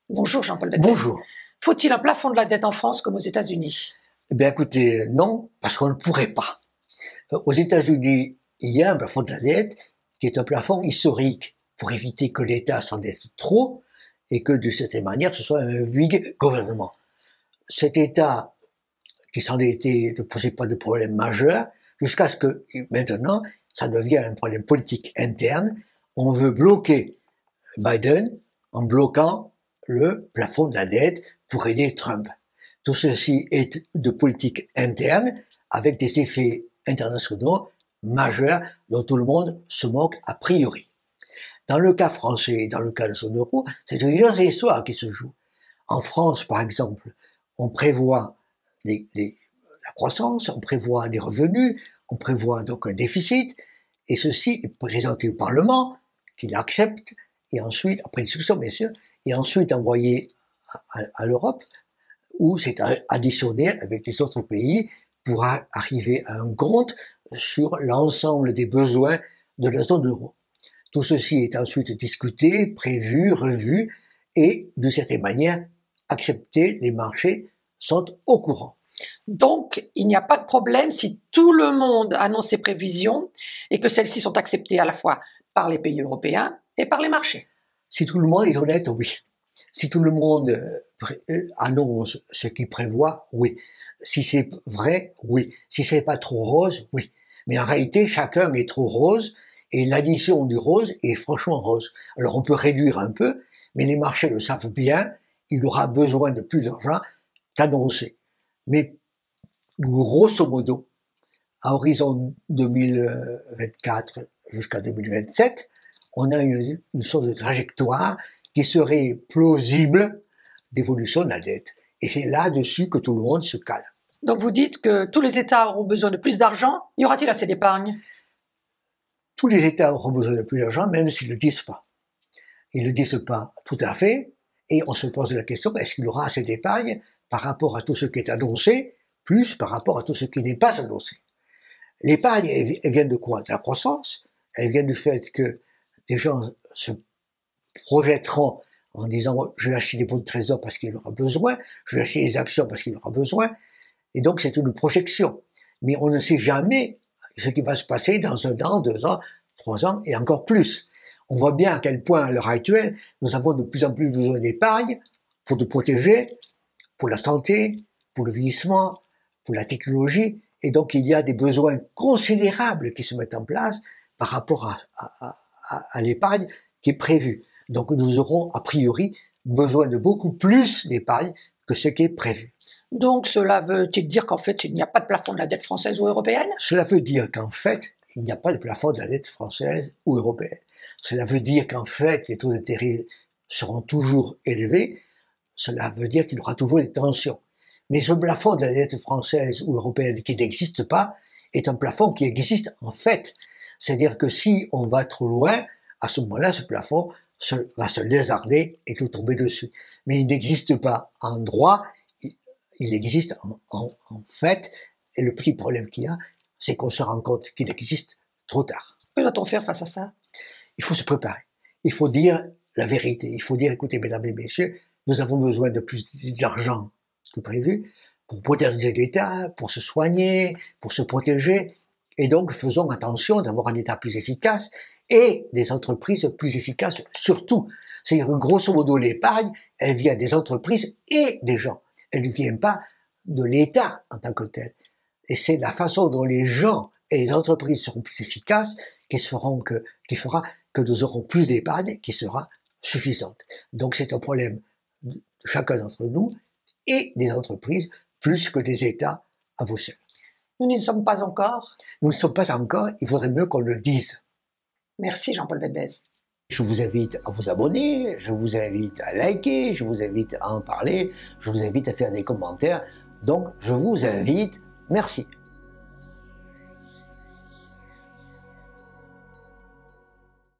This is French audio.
Bonjour Jean-Paul Bedbez. Bonjour. Faut-il un plafond de la dette en France comme aux États-Unis? Eh bien écoutez, non, parce qu'on ne pourrait pas. Aux États-Unis, il y a un plafond de la dette qui est un plafond historique pour éviter que l'État s'endette trop et que de cette manière ce soit un big gouvernement. Cet État qui s'endettait ne posait pas de problème majeur jusqu'à ce que maintenant ça devienne un problème politique interne. On veut bloquer Biden en bloquant le plafond de la dette pour aider Trump. Tout ceci est de politique interne avec des effets internationaux majeurs dont tout le monde se moque a priori. Dans le cas français et dans le cas de la zone euro, c'est une autre histoire qui se joue. En France, par exemple, on prévoit la croissance, on prévoit des revenus, on prévoit donc un déficit, et ceci est présenté au Parlement, qui l'accepte, et ensuite, après discussion bien sûr, et ensuite envoyé à l'Europe, où c'est additionné avec les autres pays pour arriver à un compte sur l'ensemble des besoins de la zone euro. Tout ceci est ensuite discuté, prévu, revu, et de certaine manière accepté, les marchés sont au courant. Donc, il n'y a pas de problème si tout le monde annonce ses prévisions et que celles-ci sont acceptées à la fois par les pays européens et par les marchés. Si tout le monde est honnête, oui. Si tout le monde annonce ce qu'il prévoit, oui. Si c'est vrai, oui. Si c'est pas trop rose, oui. Mais en réalité, chacun est trop rose et l'addition du rose est franchement rose. Alors on peut réduire un peu, mais les marchés le savent bien, il aura besoin de plus d'argent qu'annoncer. Mais grosso modo, à horizon 2024 jusqu'à 2027, on a une sorte de trajectoire qui serait plausible d'évolution de la dette. Et c'est là-dessus que tout le monde se cale. Donc vous dites que tous les États auront besoin de plus d'argent. Y aura-t-il assez d'épargne? Tous les États auront besoin de plus d'argent, même s'ils ne le disent pas. Ils ne le disent pas tout à fait, et on se pose la question, est-ce qu'il y aura assez d'épargne par rapport à tout ce qui est annoncé, plus par rapport à tout ce qui n'est pas annoncé? L'épargne, elle vient de quoi? De la croissance. Elle vient du fait que des gens se projetteront en disant je vais acheter des bons de trésor parce qu'il en aura besoin, je vais acheter des actions parce qu'il en aura besoin, et donc c'est une projection. Mais on ne sait jamais ce qui va se passer dans 1 an, 2 ans, 3 ans et encore plus. On voit bien à quel point à l'heure actuelle nous avons de plus en plus besoin d'épargne pour nous protéger, pour la santé, pour le vieillissement, pour la technologie, et donc il y a des besoins considérables qui se mettent en place par rapport à l'épargne qui est prévue. Donc nous aurons a priori besoin de beaucoup plus d'épargne que ce qui est prévu. Donc cela veut-il dire qu'en fait il n'y a pas de plafond de la dette française ou européenne? Cela veut dire qu'en fait il n'y a pas de plafond de la dette française ou européenne. Cela veut dire qu'en fait les taux d'intérêt seront toujours élevés. Cela veut dire qu'il y aura toujours des tensions. Mais ce plafond de la dette française ou européenne qui n'existe pas est un plafond qui existe en fait. C'est-à-dire que si on va trop loin, à ce moment-là, ce plafond va se lézarder et nous tomber dessus. Mais il n'existe pas en droit, il existe en fait, et le petit problème qu'il y a, c'est qu'on se rend compte qu'il existe trop tard. Que doit-on faire face à ça? Il faut se préparer. Il faut dire la vérité. Il faut dire, écoutez, mesdames et messieurs, nous avons besoin de plus d'argent que prévu pour protéger l'État, pour se soigner, pour se protéger. Et donc, faisons attention d'avoir un État plus efficace et des entreprises plus efficaces surtout. C'est-à-dire que grosso modo, l'épargne, elle vient des entreprises et des gens. Elle ne vient pas de l'État en tant que tel. Et c'est la façon dont les gens et les entreprises seront plus efficaces qui fera que nous aurons plus d'épargne qui sera suffisante. Donc c'est un problème de chacun d'entre nous et des entreprises plus que des États à vous seuls. Nous n'y sommes pas encore. Nous ne sommes pas encore, il faudrait mieux qu'on le dise. Merci Jean-Paul Bedbez. Je vous invite à vous abonner, je vous invite à liker, je vous invite à en parler, je vous invite à faire des commentaires. Donc je vous invite, merci.